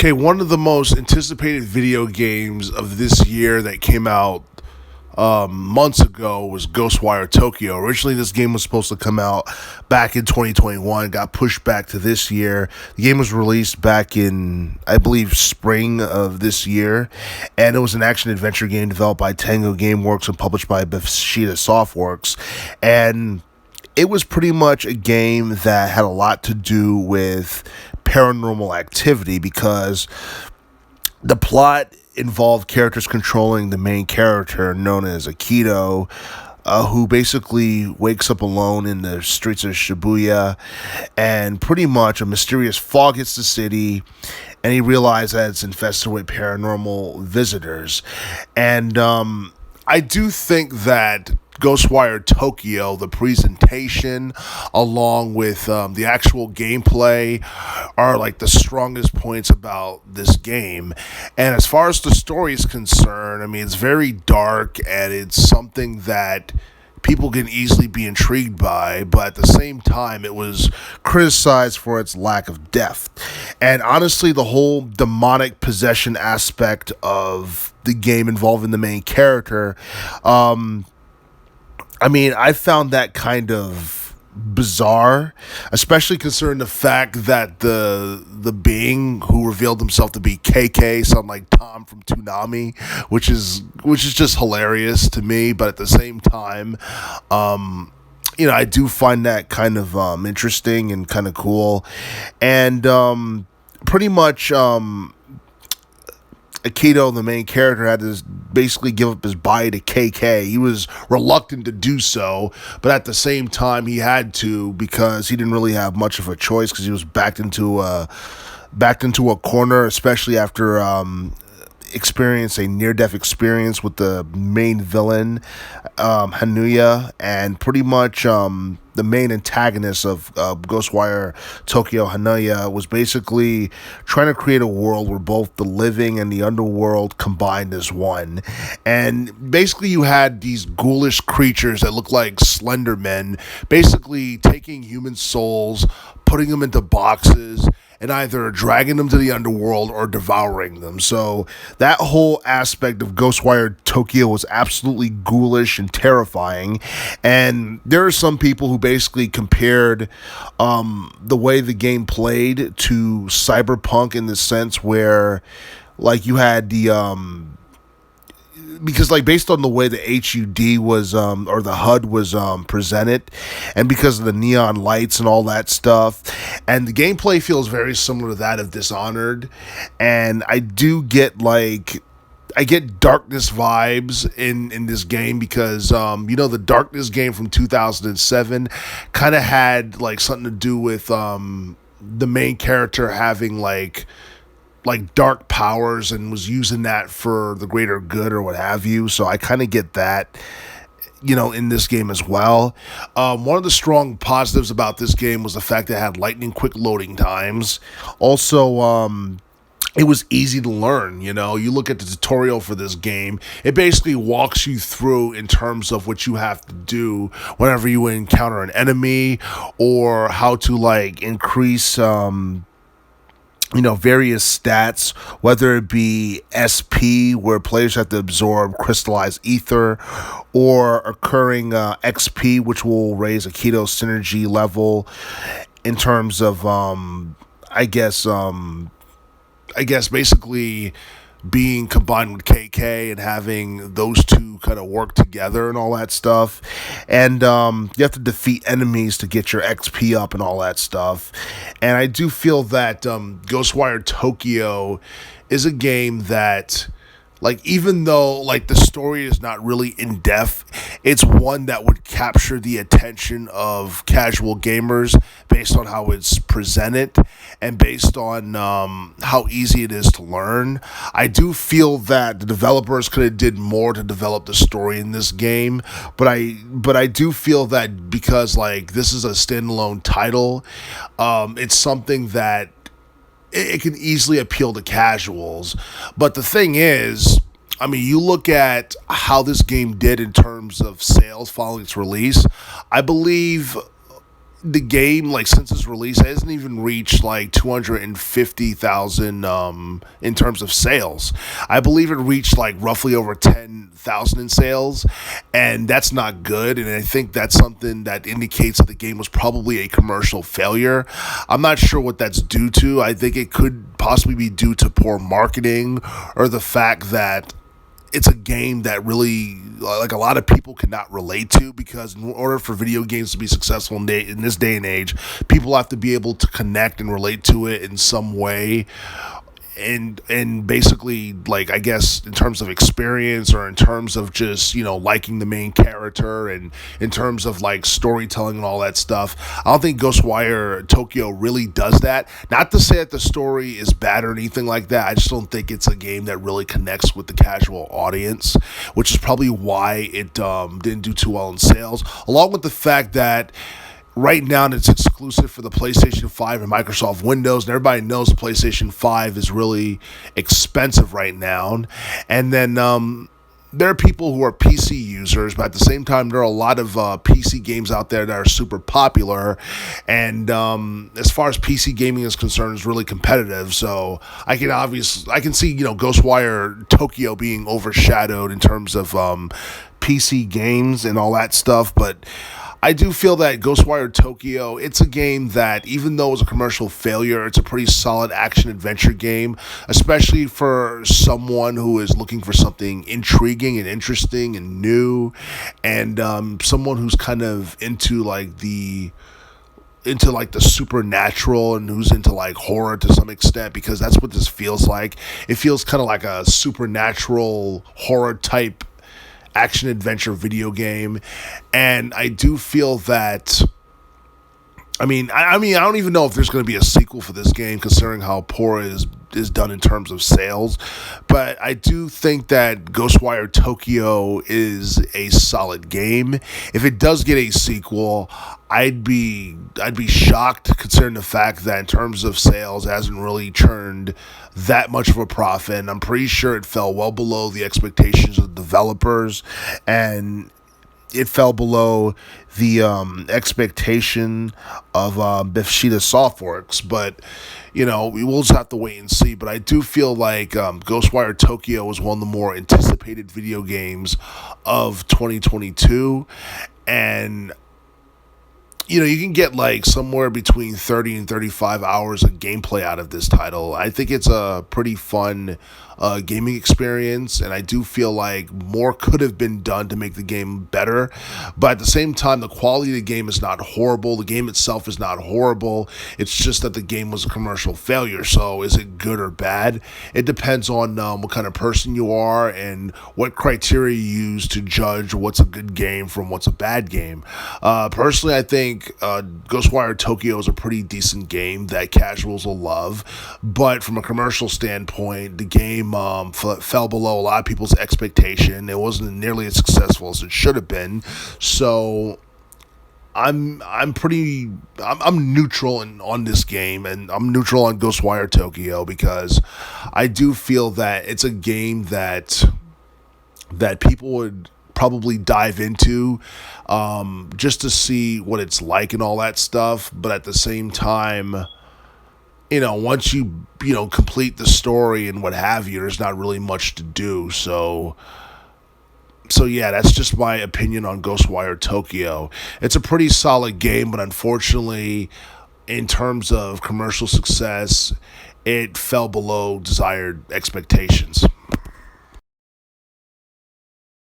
Okay, one of the most anticipated video games of this year that came out months ago was Ghostwire Tokyo. Originally, this game was supposed to come out back in 2021, got pushed back to this year. The game was released back in, I believe, spring of this year, and it was an action-adventure game developed by Tango Gameworks and published by Bethesda Softworks, and it was pretty much a game that had a lot to do with paranormal activity because the plot involved characters controlling the main character known as Akito, who basically wakes up alone in the streets of Shibuya, and pretty much a mysterious fog hits the city, and he realizes that it's infested with paranormal visitors. And I do think that Ghostwire Tokyo, the presentation, along with the actual gameplay, are like the strongest points about this game. And as far as the story is concerned, I mean, it's very dark and it's something that people can easily be intrigued by, but at the same time, it was criticized for its lack of depth. And honestly, the whole demonic possession aspect of the game involving the main character, I found that kind of bizarre, especially considering the fact that the being who revealed himself to be KK sounded like Tom from Toonami, which is just hilarious to me. But at the same time, I do find that kind of interesting and kind of cool, and pretty much. Akito, the main character, had to basically give up his body to KK. He was reluctant to do so, but at the same time, he had to because he didn't really have much of a choice because he was backed into a corner, especially after experience a near-death experience with the main villain, Hanuya, and pretty much the main antagonist of Ghostwire Tokyo, Hanuya, was basically trying to create a world where both the living and the underworld combined as one. And basically you had these ghoulish creatures that look like Slender Men, basically taking human souls, putting them into boxes, and either dragging them to the underworld or devouring them. So that whole aspect of Ghostwire Tokyo was absolutely ghoulish and terrifying. And there are some people who basically compared the way the game played to Cyberpunk in the sense where, like, you had the because, like, based on the way the HUD was, or the HUD was presented, and because of the neon lights and all that stuff, and the gameplay feels very similar to that of Dishonored, and I get Darkness vibes in this game because, the Darkness game from 2007 kind of had, like, something to do with the main character having, like dark powers and was using that for the greater good or what have you. So I kind of get that, in this game as well. One of the strong positives about this game was the fact that it had lightning quick loading times. Also, it was easy to learn. You look at the tutorial for this game, it basically walks you through in terms of what you have to do whenever you encounter an enemy, or how to, like, increase various stats, whether it be SP, where players have to absorb crystallized ether, or occurring XP, which will raise Akito's synergy level in terms of, basically being combined with KK and having those two kind of work together and all that stuff. And you have to defeat enemies to get your XP up and all that stuff. And I do feel that Ghostwire Tokyo is a game that, like, even though, like, the story is not really in depth, it's one that would capture the attention of casual gamers based on how it's presented and based on how easy it is to learn. I do feel that the developers could have did more to develop the story in this game, but I do feel that because, like, this is a standalone title, it's something that it can easily appeal to casuals. But the thing is, you look at how this game did in terms of sales following its release. I believe the game, like, since its release, hasn't even reached like 250,000 in terms of sales. I believe it reached like roughly over 10,000 in sales, and that's not good. And I think that's something that indicates that the game was probably a commercial failure. I'm not sure what that's due to. I think it could possibly be due to poor marketing, or the fact that it's a game that really, like, a lot of people cannot relate to, because in order for video games to be successful in this day and age, people have to be able to connect and relate to it in some way. And basically, like, I guess in terms of experience, or in terms of just, liking the main character, and in terms of like storytelling and all that stuff, I don't think Ghostwire Tokyo really does that. Not to say that the story is bad or anything like that. I just don't think it's a game that really connects with the casual audience, which is probably why it didn't do too well in sales, along with the fact that right now it's exclusive for the PlayStation 5 and Microsoft Windows, and everybody knows the PlayStation 5 is really expensive right now. And then there are people who are PC users, but at the same time, there are a lot of PC games out there that are super popular. And as far as PC gaming is concerned, it's really competitive. So I can see, Ghostwire Tokyo being overshadowed in terms of PC games and all that stuff, but I do feel that Ghostwire Tokyo, it's a game that, even though it's a commercial failure, it's a pretty solid action-adventure game, especially for someone who is looking for something intriguing and interesting and new, and someone who's kind of into the supernatural, and who's into like horror to some extent, because that's what this feels like. It feels kind of like a supernatural horror type action adventure video game. And I do feel that, I don't even know if there's going to be a sequel for this game, considering how poor it is done in terms of sales. But I do think that Ghostwire Tokyo is a solid game. If it does get a sequel, I'd be shocked, considering the fact that in terms of sales, it hasn't really churned that much of a profit. And I'm pretty sure it fell well below the expectations of the developers, and it fell below the expectation of Bethesda Softworks. But we will just have to wait and see. But I do feel like Ghostwire Tokyo is one of the more anticipated video games of 2022, and you can get like somewhere between 30 and 35 hours of gameplay out of this title. I think it's a pretty fun gaming experience, and I do feel like more could have been done to make the game better. But at the same time, the quality of the game is not horrible. The game itself is not horrible. It's just that the game was a commercial failure. So is it good or bad? It depends on what kind of person you are and what criteria you use to judge what's a good game from what's a bad game. Personally, I think Ghostwire Tokyo is a pretty decent game that casuals will love, but from a commercial standpoint, the game fell below a lot of people's expectation. It wasn't nearly as successful as it should have been. So I'm neutral on this game, and I'm neutral on Ghostwire Tokyo, because I do feel that it's a game that people would probably dive into just to see what it's like and all that stuff. But at the same time, once you complete the story and what have you, there's not really much to do. So yeah, that's just my opinion on Ghostwire Tokyo. It's a pretty solid game, but unfortunately, in terms of commercial success, it fell below desired expectations.